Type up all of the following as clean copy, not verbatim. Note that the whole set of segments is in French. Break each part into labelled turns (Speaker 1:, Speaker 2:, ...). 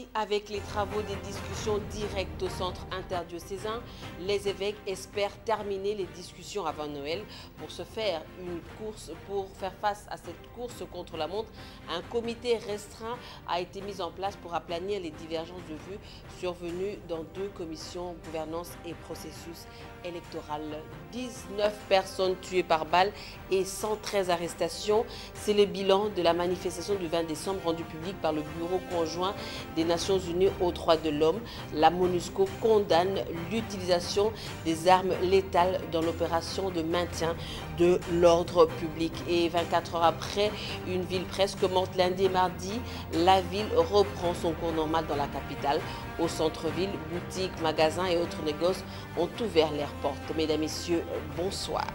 Speaker 1: Ainsi, avec les travaux des discussions directes au centre interdiocésain, les évêques espèrent terminer les discussions avant Noël. Pour faire face à cette course contre la montre, un comité restreint a été mis en place pour aplanir les divergences de vues survenues dans 2 commissions, gouvernance et processus électoral. 19 personnes tuées par balle et 113 arrestations. C'est le bilan de la manifestation du 20 décembre rendue publique par le Bureau conjoint des Nations Unies aux droits de l'homme. La MONUSCO condamne l'utilisation des armes létales dans l'opération de maintien de l'ordre public. Et 24 heures après une ville presque morte lundi et mardi, la ville reprend son cours normal dans la capitale. Au centre-ville, boutiques, magasins et autres négoces ont ouvert leurs portes. Mesdames, Messieurs, bonsoir.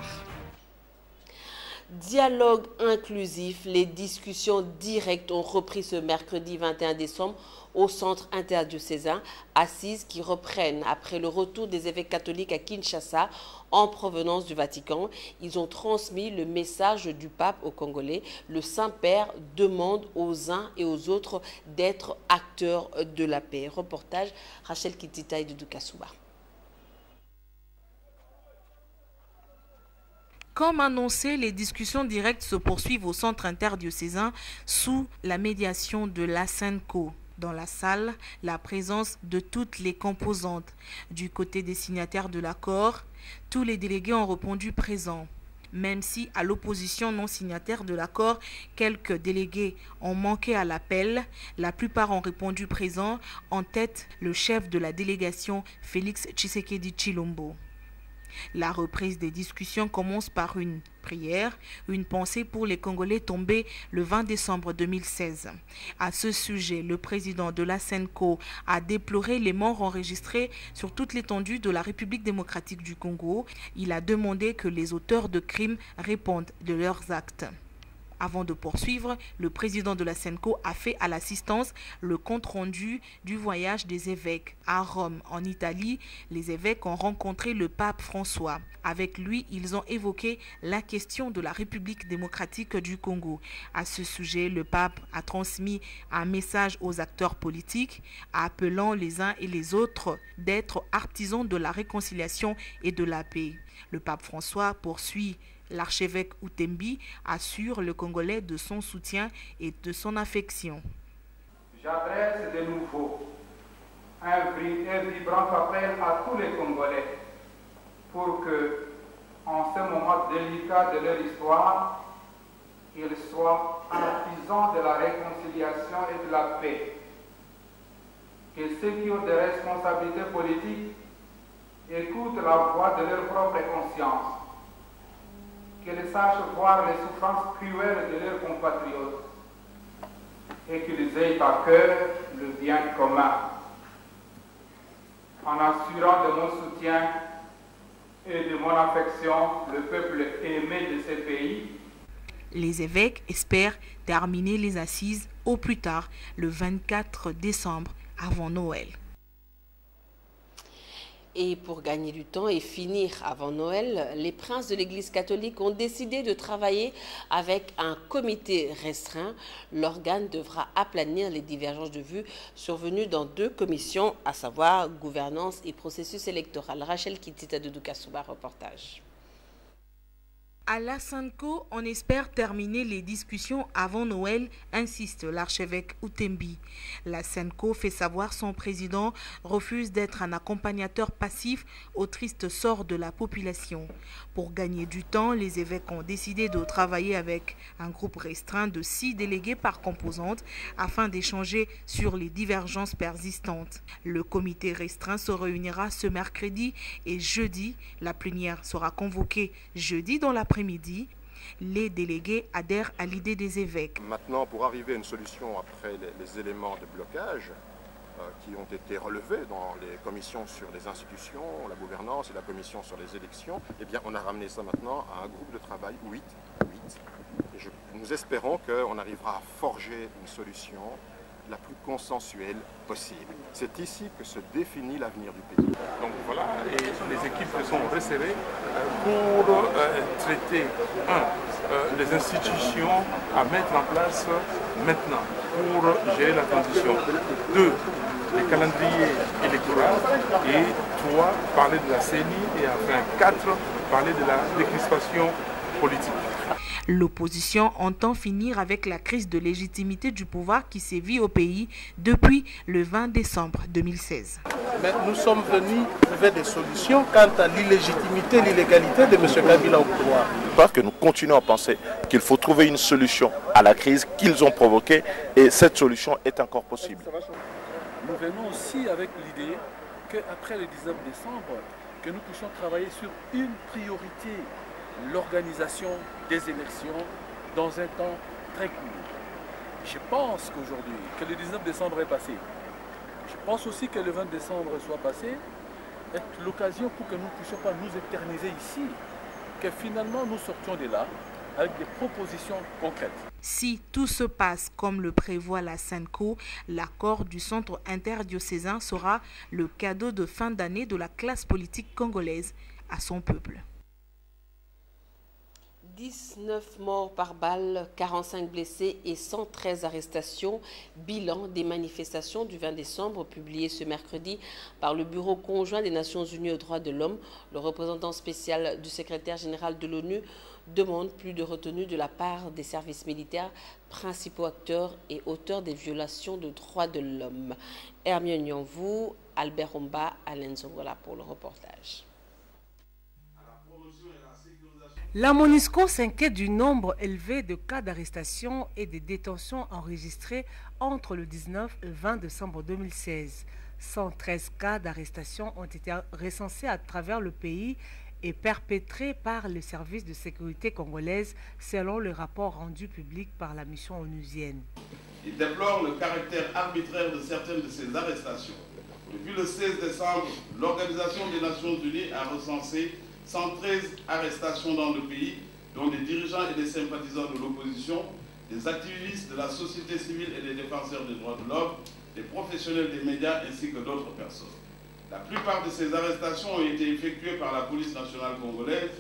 Speaker 1: Dialogue inclusif, les discussions directes ont repris ce mercredi 21 décembre au centre interdiocésain, assises qui reprennent après le retour des évêques catholiques à Kinshasa en provenance du Vatican. Ils ont transmis le message du pape aux Congolais. Le Saint-Père demande aux uns et aux autres d'être acteurs de la paix. Reportage Rachel Kitita et Doudou Kassouba.
Speaker 2: Comme annoncé, les discussions directes se poursuivent au centre interdiocésain sous la médiation de la SENCO. Dans la salle, la présence de toutes les composantes. Du côté des signataires de l'accord, tous les délégués ont répondu présents. Même si, à l'opposition non signataire de l'accord, quelques délégués ont manqué à l'appel, la plupart ont répondu présents, en tête le chef de la délégation, Félix Tshisekedi Tshilombo. La reprise des discussions commence par une prière, une pensée pour les Congolais tombés le 20 décembre 2016. À ce sujet, le président de la SENCO a déploré les morts enregistrés sur toute l'étendue de la République démocratique du Congo. Il a demandé que les auteurs de crimes répondent de leurs actes. Avant de poursuivre, le président de la SENCO a fait à l'assistance le compte-rendu du voyage des évêques. À Rome, en Italie, les évêques ont rencontré le pape François. Avec lui, ils ont évoqué la question de la République démocratique du Congo. À ce sujet, le pape a transmis un message aux acteurs politiques, appelant les uns et les autres d'être artisans de la réconciliation et de la paix. Le pape François poursuit. L'archevêque Utembi assure le Congolais de son soutien et de son affection.
Speaker 3: J'adresse de nouveau un vibrant appel à tous les Congolais pour que, en ce moment délicat de leur histoire, ils soient artisans de la réconciliation et de la paix. Que ceux qui ont des responsabilités politiques écoutent la voix de leur propre conscience. Qu'ils sachent voir les souffrances cruelles de leurs compatriotes et qu'ils aient à cœur le bien commun. En assurant de mon soutien et de mon affection le peuple aimé de ce pays,
Speaker 2: les évêques espèrent terminer les assises au plus tard le 24 décembre avant Noël.
Speaker 1: Et pour gagner du temps et finir avant Noël, les princes de l'Église catholique ont décidé de travailler avec un comité restreint. L'organe devra aplanir les divergences de vues survenues dans 2 commissions, à savoir gouvernance et processus électoral. Rachel Kitita de Doudou Kassouba, reportage.
Speaker 2: À la SENCO, on espère terminer les discussions avant Noël, insiste l'archevêque Utembi. La SENCO fait savoir son président refuse d'être un accompagnateur passif au triste sort de la population. Pour gagner du temps, les évêques ont décidé de travailler avec un groupe restreint de 6 délégués par composante afin d'échanger sur les divergences persistantes. Le comité restreint se réunira ce mercredi et jeudi. La plénière sera convoquée jeudi dans l'après-midi. Les délégués adhèrent à l'idée des évêques.
Speaker 4: Maintenant, pour arriver à une solution après les éléments de blocage qui ont été relevés dans les commissions sur les institutions, la gouvernance et la commission sur les élections, eh bien, on a ramené ça maintenant à un groupe de travail, 8. Et nous espérons qu'on arrivera à forger une solution la plus consensuelle possible. C'est ici que se définit l'avenir du pays.
Speaker 5: Donc voilà, et les équipes se sont resserrées pour traiter, les institutions à mettre en place maintenant pour gérer la transition. 2. Les calendriers électoraux. Et 3. Parler de la CENI. Et enfin 4. Parler de la décrispation politique.
Speaker 2: L'opposition entend finir avec la crise de légitimité du pouvoir qui sévit au pays depuis le 20 décembre 2016.
Speaker 6: Mais nous sommes venus trouver des solutions quant à l'illégitimité, l'illégalité de M. Kabila au pouvoir.
Speaker 4: Parce que nous continuons à penser qu'il faut trouver une solution à la crise qu'ils ont provoquée et cette solution est encore possible.
Speaker 7: Nous venons aussi avec l'idée qu'après le 19 décembre, que nous puissions travailler sur une priorité, l'organisation des élections dans un temps très court. Je pense qu'aujourd'hui, que le 19 décembre est passé. Je pense aussi que le 20 décembre soit passé, est l'occasion pour que nous ne puissions pas nous éterniser ici, que finalement nous sortions de là avec des propositions concrètes.
Speaker 2: Si tout se passe comme le prévoit la SENCO, l'accord du centre interdiocésain sera le cadeau de fin d'année de la classe politique congolaise à son peuple.
Speaker 1: 19 morts par balle, 45 blessés et 113 arrestations. Bilan des manifestations du 20 décembre publié ce mercredi par le Bureau conjoint des Nations Unies aux droits de l'homme. Le représentant spécial du secrétaire général de l'ONU demande plus de retenue de la part des services militaires, principaux acteurs et auteurs des violations de droits de l'homme. Hermione Nyanvou, Albert Romba, Alain Zongola pour le reportage.
Speaker 8: La MONUSCO s'inquiète du nombre élevé de cas d'arrestation et de détention enregistrés entre le 19 et 20 décembre 2016. 113 cas d'arrestation ont été recensés à travers le pays et perpétrés par le service de sécurité congolaise selon le rapport rendu public par la mission onusienne.
Speaker 9: Il déplore le caractère arbitraire de certaines de ces arrestations. Depuis le 16 décembre, l'Organisation des Nations Unies a recensé 113 arrestations dans le pays, dont des dirigeants et des sympathisants de l'opposition, des activistes de la société civile et des défenseurs des droits de l'homme, des professionnels des médias ainsi que d'autres personnes. La plupart de ces arrestations ont été effectuées par la police nationale congolaise,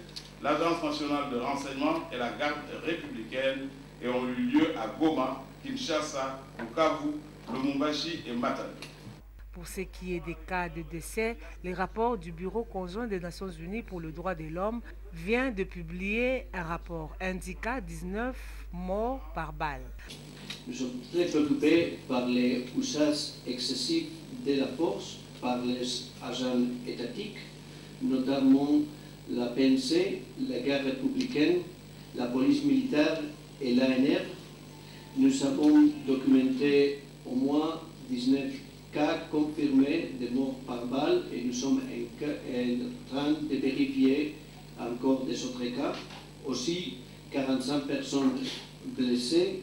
Speaker 9: l'Agence nationale de renseignement et la garde républicaine et ont eu lieu à Goma, Kinshasa, Bukavu, Lubumbashi et Matadi.
Speaker 8: Pour ce qui est des cas de décès, le rapport du Bureau conjoint des Nations Unies pour le droit de l'homme vient de publier un rapport indiquant 19 morts par balle.
Speaker 10: Nous sommes très préoccupés par les usages excessifs de la force par les agents étatiques, notamment la PNC, la garde républicaine, la police militaire et l'ANR. Nous avons documenté au moins 19 cas confirmés de morts par balle et nous sommes en train de vérifier encore des autres cas. Aussi, 45 personnes blessées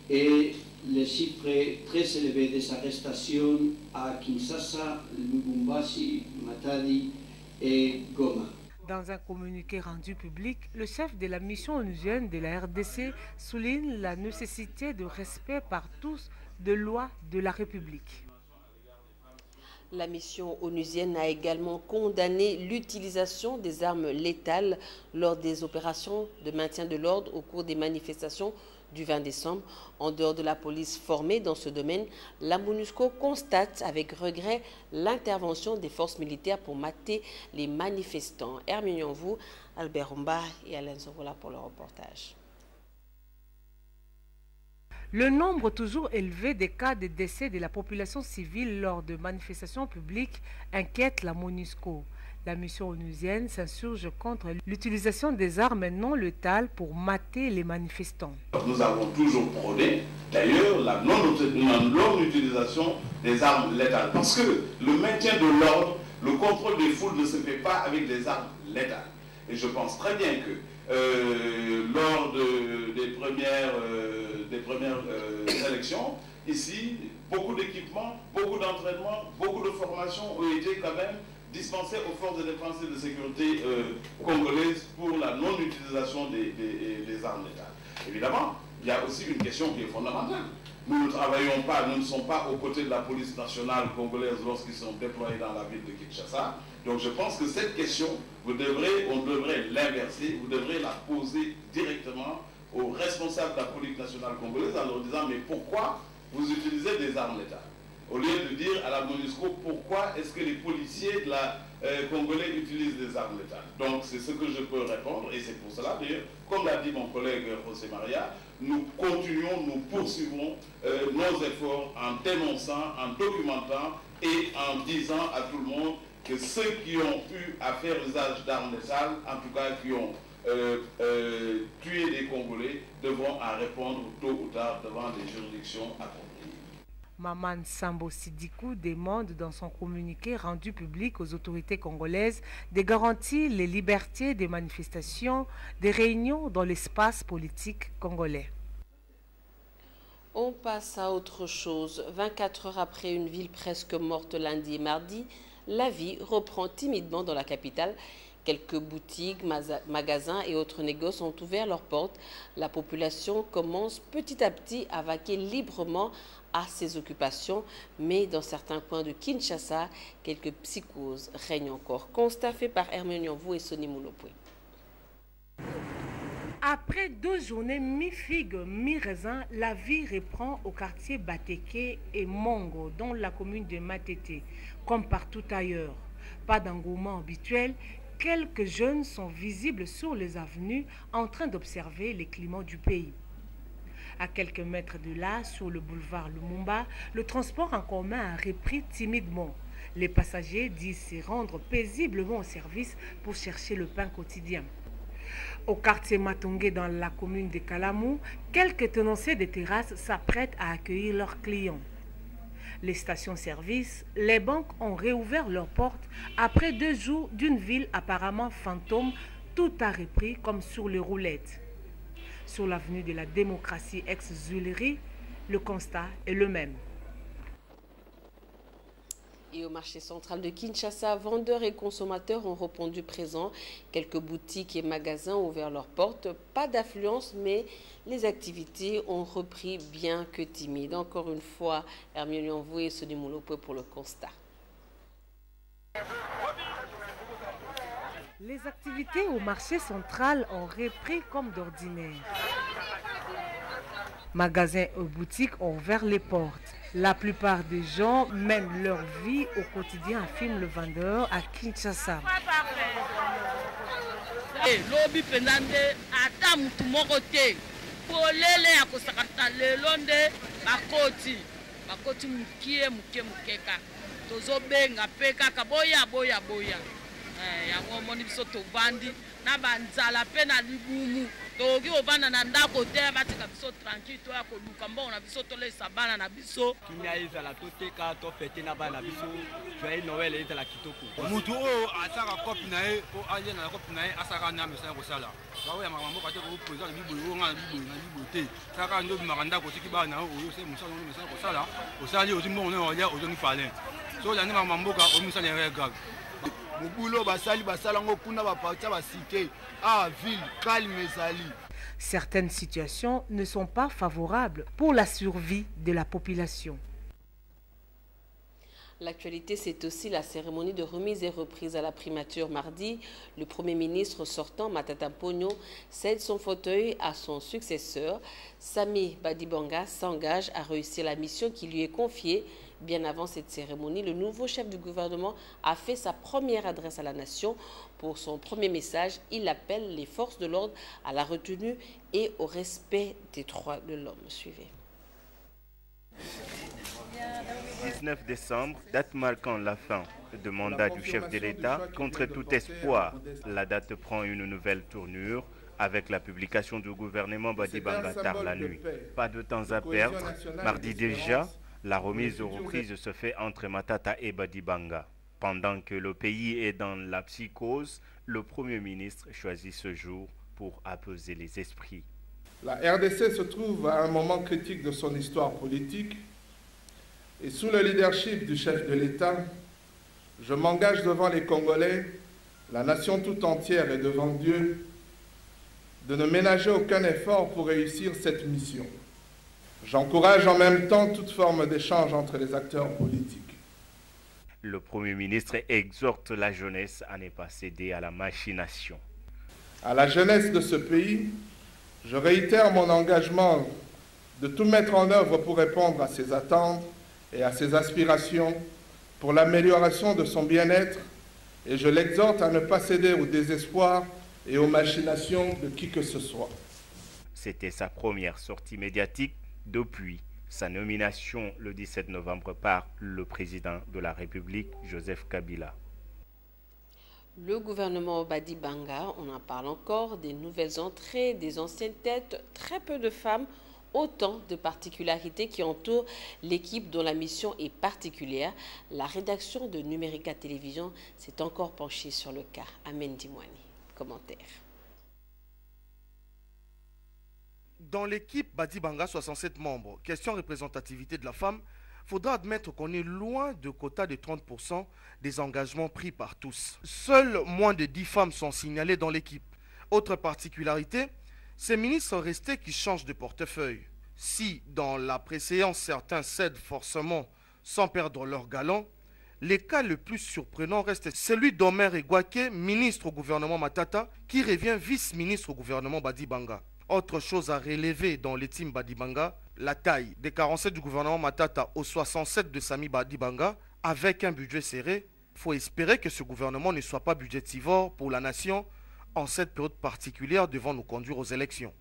Speaker 10: et les chiffres très élevés des arrestations à Kinshasa, Lubumbashi, Matadi et Goma.
Speaker 8: Dans un communiqué rendu public, le chef de la mission onusienne de la RDC souligne la nécessité de respect par tous des lois de la République.
Speaker 1: La mission onusienne a également condamné l'utilisation des armes létales lors des opérations de maintien de l'ordre au cours des manifestations du 20 décembre. En dehors de la police formée dans ce domaine, la MONUSCO constate avec regret l'intervention des forces militaires pour mater les manifestants. Hermione Nyanvou, Albert Romba et Alain Zongola pour le reportage.
Speaker 8: Le nombre toujours élevé des cas de décès de la population civile lors de manifestations publiques inquiète la MONUSCO. La mission onusienne s'insurge contre l'utilisation des armes non létales pour mater les manifestants.
Speaker 9: Nous avons toujours prôné, d'ailleurs, la non-utilisation des armes létales. Parce que le maintien de l'ordre, le contrôle des foules ne se fait pas avec des armes létales. Et je pense très bien que lors des premières élections, ici, beaucoup d'équipements, beaucoup d'entraînements, beaucoup de formations ont été quand même dispensés aux forces de défense et de sécurité congolaises pour la non-utilisation des armes létales. Évidemment, il y a aussi une question qui est fondamentale. Nous ne travaillons pas, nous ne sommes pas aux côtés de la police nationale congolaise lorsqu'ils sont déployés dans la ville de Kinshasa. Donc je pense que cette question, on devrait l'inverser, vous devrez la poser directement aux responsables de la police nationale congolaise en leur disant mais pourquoi vous utilisez des armes létales? Au lieu de dire à la MONUSCO pourquoi est-ce que les policiers de la congolais utilisent des armes létales. Donc c'est ce que je peux répondre et c'est pour cela d'ailleurs, comme l'a dit mon collègue José Maria, nous continuons, nous poursuivons nos efforts en dénonçant, en documentant et en disant à tout le monde que ceux qui ont eu à faire usage d'armes létales, en tout cas qui ont tué des Congolais, devront en répondre tôt ou tard devant des juridictions accomplies.
Speaker 8: Maman Sambo Sidikou demande dans son communiqué rendu public aux autorités congolaises de garantir les libertés des manifestations, des réunions dans l'espace politique congolais.
Speaker 1: On passe à autre chose. 24 heures après une ville presque morte lundi et mardi, la vie reprend timidement dans la capitale. Quelques boutiques, magasins et autres négoces ont ouvert leurs portes. La population commence petit à petit à vaquer librement à ses occupations, mais dans certains coins de Kinshasa, quelques psychoses règnent encore. Constat fait par Hermine Yonvou et Sonny Moulopoué.
Speaker 8: Après 2 journées mi-figue, mi-raisin, la vie reprend au quartier Bateke et Mongo, dans la commune de Matete, comme partout ailleurs. Pas d'engouement habituel, quelques jeunes sont visibles sur les avenues en train d'observer les climats du pays. À quelques mètres de là, sur le boulevard Lumumba, le transport en commun a repris timidement. Les passagers disent se rendre paisiblement au service pour chercher le pain quotidien. Au quartier Matongé, dans la commune de Kalamou, quelques tenanciers de terrasses s'apprêtent à accueillir leurs clients. Les stations-service, les banques ont réouvert leurs portes après 2 jours d'une ville apparemment fantôme. Tout a repris comme sur les roulettes. Sur l'avenue de la démocratie ex-Zulerie, le constat est le même.
Speaker 1: Et au marché central de Kinshasa, vendeurs et consommateurs ont répondu présents. Quelques boutiques et magasins ont ouvert leurs portes. Pas d'affluence, mais les activités ont repris bien que timides. Encore une fois, Hermine Yonvou et Sonny Moulopoué pour le constat.
Speaker 8: Les activités au marché central ont repris comme d'ordinaire. Magasins et boutiques ont ouvert les portes. La plupart des gens mènent leur vie au quotidien, affirme le vendeur à Kinshasa.
Speaker 11: yango moni biso tovandi na banzala pe na libumu tokoki kovanda na ndako te batika biso tranquille toya koluka mbongo na biso tolesa bana na biso
Speaker 12: kimia ezala toteka tofete na bana na biso joyeux Noël ezala kitoko
Speaker 13: mutu oyo asaka kopi na ye po aye na kopi na ye asaka na mesa kosala baoya makambo kate ko président biboyo nga biboyo te saka ndo bimaka ko tiki bana oyo se musala no mesa kosala osali ozi mbongo no oya ozoni palin so la ndima mamboka omisala ya grave
Speaker 8: Certaines situations ne sont pas favorables pour la survie de la population.
Speaker 1: L'actualité, c'est aussi la cérémonie de remise et reprise à la primature mardi. Le Premier ministre sortant, Matata Ponyo, cède son fauteuil à son successeur. Sami Badibanga s'engage à réussir la mission qui lui est confiée. Bien avant cette cérémonie, le nouveau chef du gouvernement a fait sa première adresse à la nation. Pour son premier message, il appelle les forces de l'ordre à la retenue et au respect des droits de l'homme. Suivez.
Speaker 14: 19 décembre, date marquant la fin du mandat du chef de l'État. Contre tout espoir, la date prend une nouvelle tournure avec la publication du gouvernement Badibanga tard la nuit. Pas de temps à perdre. Mardi déjà, la remise aux reprises se fait entre Matata et Badibanga. Pendant que le pays est dans la psychose, le Premier ministre choisit ce jour pour apaiser les esprits.
Speaker 15: La RDC se trouve à un moment critique de son histoire politique. Et sous le leadership du chef de l'État, je m'engage devant les Congolais, la nation tout entière et devant Dieu, de ne ménager aucun effort pour réussir cette mission. J'encourage en même temps toute forme d'échange entre les acteurs politiques.
Speaker 14: Le Premier ministre exhorte la jeunesse à ne pas céder à la machination.
Speaker 15: À la jeunesse de ce pays, Je réitère mon engagement de tout mettre en œuvre pour répondre à ses attentes et à ses aspirations pour l'amélioration de son bien-être, et je l'exhorte à ne pas céder au désespoir et aux machinations de qui que ce soit.
Speaker 14: C'était sa première sortie médiatique depuis sa nomination le 17 novembre par le président de la République, Joseph Kabila.
Speaker 1: Le gouvernement Badi Banga, on en parle encore, des nouvelles entrées, des anciennes têtes, très peu de femmes, autant de particularités qui entourent l'équipe dont la mission est particulière. La rédaction de Numérica Télévision s'est encore penchée sur le cas. Amen Dimouani. Commentaire.
Speaker 16: Dans l'équipe Badi Banga, 67 membres, question représentativité de la femme, faudra admettre qu'on est loin de quota de 30% des engagements pris par tous. Seules moins de 10 femmes sont signalées dans l'équipe. Autre particularité, ces ministres restés qui changent de portefeuille. Si dans la préséance certains cèdent forcément sans perdre leur galant, le cas le plus surprenant reste celui d'Omer Egwake, ministre au gouvernement Matata, qui revient vice-ministre au gouvernement Badi Banga. Autre chose à relever dans les teams Badi Banga, la taille des 47 du gouvernement Matata aux 67 de Sami Badi Banga, avec un budget serré. Il faut espérer que ce gouvernement ne soit pas budgétivore pour la nation en cette période particulière devant nous conduire aux élections.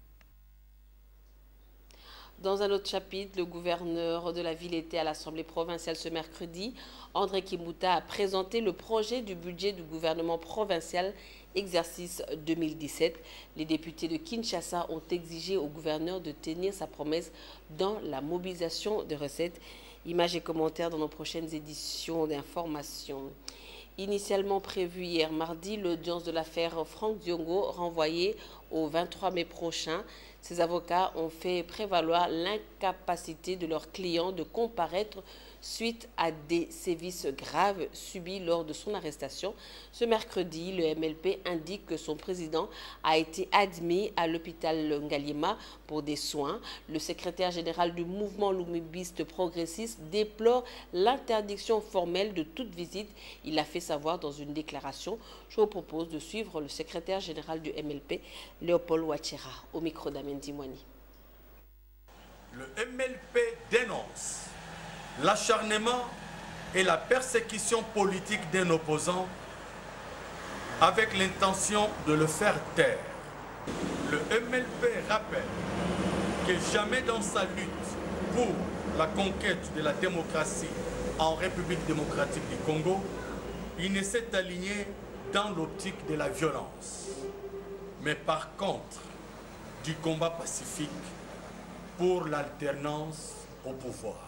Speaker 1: Dans un autre chapitre, le gouverneur de la ville était à l'Assemblée provinciale ce mercredi. André Kimbuta a présenté le projet du budget du gouvernement provincial exercice 2017. Les députés de Kinshasa ont exigé au gouverneur de tenir sa promesse dans la mobilisation de recettes. Images et commentaires dans nos prochaines éditions d'information. Initialement prévue hier mardi, l'audience de l'affaire Franck Diongo renvoyée au 23 mai prochain. Ces avocats ont fait prévaloir l'incapacité de leurs clients de comparaître suite à des sévices graves subis lors de son arrestation. Ce mercredi, le MLP indique que son président a été admis à l'hôpital Ngaliema pour des soins. Le secrétaire général du mouvement lumibiste progressiste déplore l'interdiction formelle de toute visite. Il a fait savoir dans une déclaration. Je vous propose de suivre le secrétaire général du MLP, Léopold Ouachera, au micro d'Amen Dimouani.
Speaker 17: Le MLP dénonce l'acharnement et la persécution politique d'un opposant avec l'intention de le faire taire. Le MLP rappelle que jamais dans sa lutte pour la conquête de la démocratie en République démocratique du Congo, il ne s'est aligné dans l'optique de la violence, mais par contre du combat pacifique pour l'alternance au pouvoir.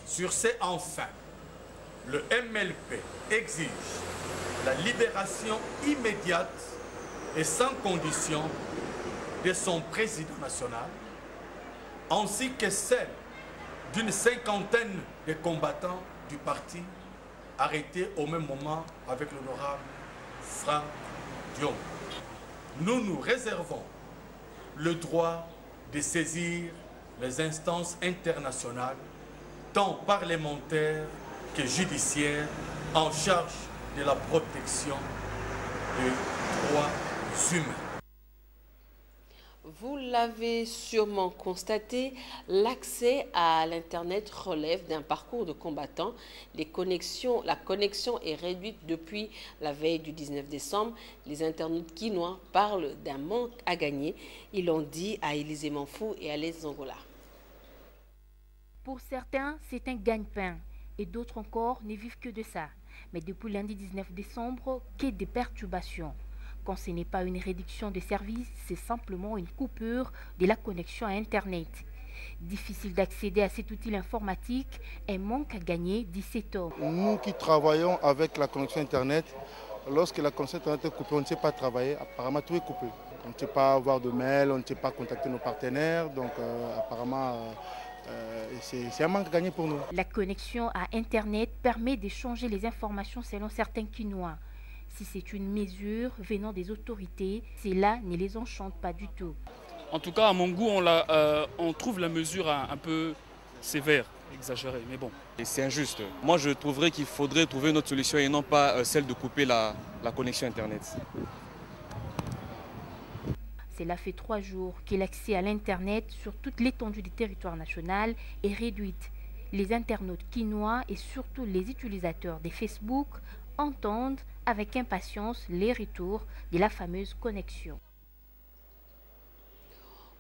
Speaker 17: Sur ce, enfin, le MLP exige la libération immédiate et sans condition de son président national, ainsi que celle d'une cinquantaine de combattants du parti arrêtés au même moment avec l'honorable Franck Diongo. Nous nous réservons le droit de saisir les instances internationales tant parlementaires que judiciaires en charge de la protection des droits humains.
Speaker 1: Vous l'avez sûrement constaté, l'accès à l'Internet relève d'un parcours de combattant. La connexion est réduite depuis la veille du 19 décembre. Les internautes quinois parlent d'un manque à gagner. Ils l'ont dit à Élisée Manfou et à Les Angola.
Speaker 18: Pour certains, c'est un gagne-pain et d'autres encore ne vivent que de ça. Mais depuis lundi 19 décembre, qu'est des perturbations. Quand ce n'est pas une réduction de service, c'est simplement une coupure de la connexion à Internet. Difficile d'accéder à cet outil informatique, un manque à gagner, dit cet homme.
Speaker 19: Nous qui travaillons avec la connexion Internet, lorsque la connexion Internet est coupée, on ne sait pas travailler. Apparemment, tout est coupé. On ne sait pas avoir de mail, on ne sait pas contacter nos partenaires. Donc, apparemment, c'est un manque à gagner pour nous.
Speaker 18: La connexion à Internet permet d'échanger les informations selon certains Quinois. Si c'est une mesure venant des autorités, cela ne les enchante pas du tout.
Speaker 20: En tout cas, à mon goût, on trouve la mesure un peu sévère, exagérée, mais bon.
Speaker 21: C'est injuste. Moi, je trouverais qu'il faudrait trouver une autre solution et non pas celle de couper la connexion Internet.
Speaker 18: Cela fait 3 jours que l'accès à l'Internet sur toute l'étendue du territoire national est réduite. Les internautes quinois et surtout les utilisateurs des Facebook entendent avec impatience les retours de la fameuse connexion.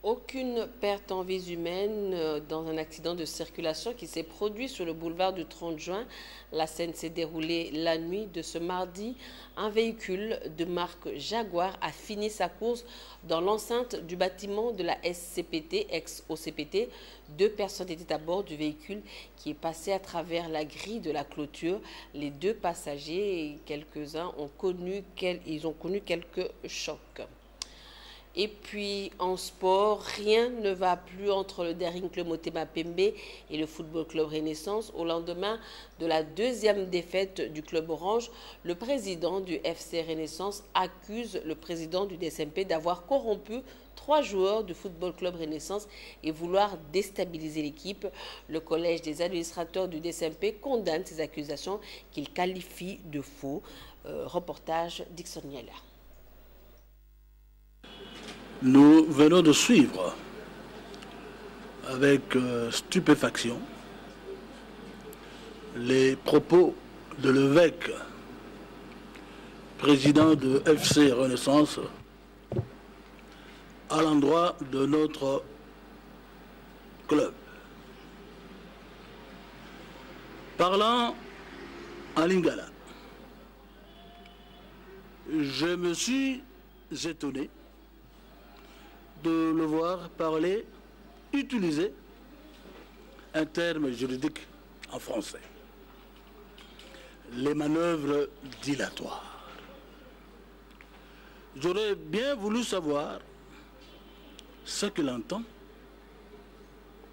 Speaker 1: Aucune perte en vies humaines dans un accident de circulation qui s'est produit sur le boulevard du 30 juin. La scène s'est déroulée la nuit de ce mardi. Un véhicule de marque Jaguar a fini sa course dans l'enceinte du bâtiment de la SCPT, ex-OCPT. 2 personnes étaient à bord du véhicule qui est passé à travers la grille de la clôture. Les 2 passagers, quelques-uns, ont connu quelques chocs. Et puis en sport, rien ne va plus entre le Daring Club Motema Pembe et le Football Club Renaissance. Au lendemain de la 2e défaite du club orange, le président du FC Renaissance accuse le président du DSMP d'avoir corrompu 3 joueurs du Football Club Renaissance et vouloir déstabiliser l'équipe. Le collège des administrateurs du DSMP condamne ces accusations qu'il qualifie de faux. Reportage Dixon Nieller.
Speaker 3: Nous venons de suivre avec stupéfaction les propos de l'évêque, président de FC Renaissance, à l'endroit de notre club. Parlant en lingala, je me suis étonné de le voir parler, utiliser un terme juridique en français. Les manœuvres dilatoires. J'aurais bien voulu savoir ce qu'il entend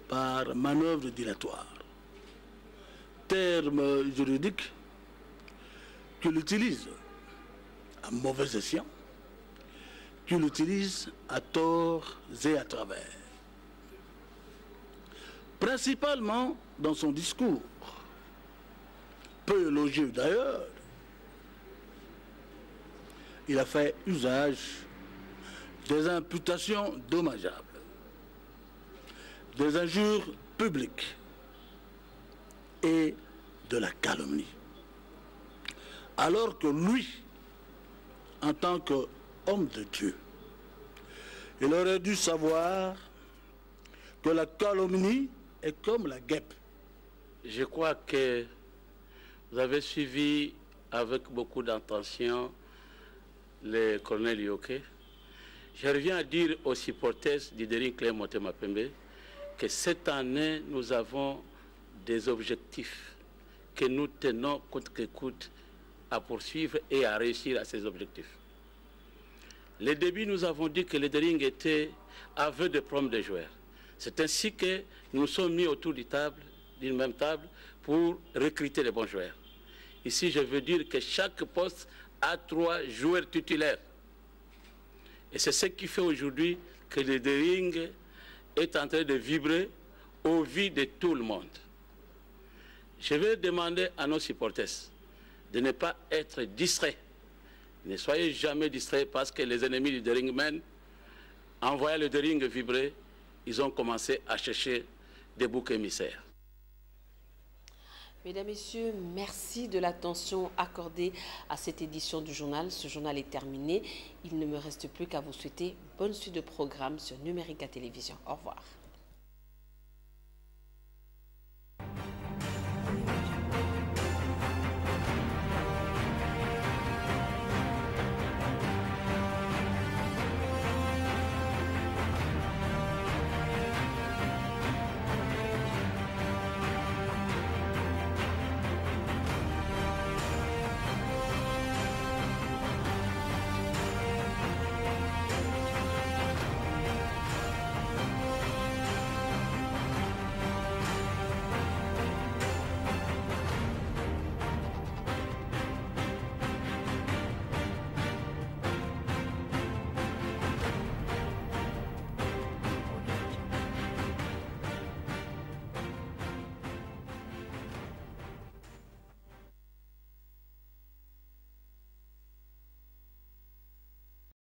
Speaker 3: par manœuvre dilatoire. Terme juridique qu'il utilise à mauvais escient, qu'il utilise à tort et à travers. Principalement dans son discours, peu élogieux d'ailleurs, il a fait usage des imputations dommageables, des injures publiques et de la calomnie. Alors que lui, en tant qu'homme de Dieu, il aurait dû savoir que la calomnie est comme la guêpe.
Speaker 22: Je crois que vous avez suivi avec beaucoup d'intention le colonel Yoké. Je reviens à dire aux supporters du Daring Club Motema Pembe que cette année, nous avons des objectifs que nous tenons coûte que coûte à poursuivre et à réussir à ces objectifs. Le début, nous avons dit que le Daring était aveu de problèmes de joueurs. C'est ainsi que nous sommes mis autour d'une même table pour recruter les bons joueurs. Ici, je veux dire que chaque poste a 3 joueurs titulaires. Et c'est ce qui fait aujourd'hui que le Daring est en train de vibrer au vu de tout le monde. Je vais demander à nos supporters de ne pas être distraits. Ne soyez jamais distraits parce que les ennemis du Daring Men, en voyant le Daring vibrer, ils ont commencé à chercher des boucs émissaires.
Speaker 1: Mesdames, Messieurs, merci de l'attention accordée à cette édition du journal. Ce journal est terminé. Il ne me reste plus qu'à vous souhaiter bonne suite de programme sur Numérica Télévision. Au revoir.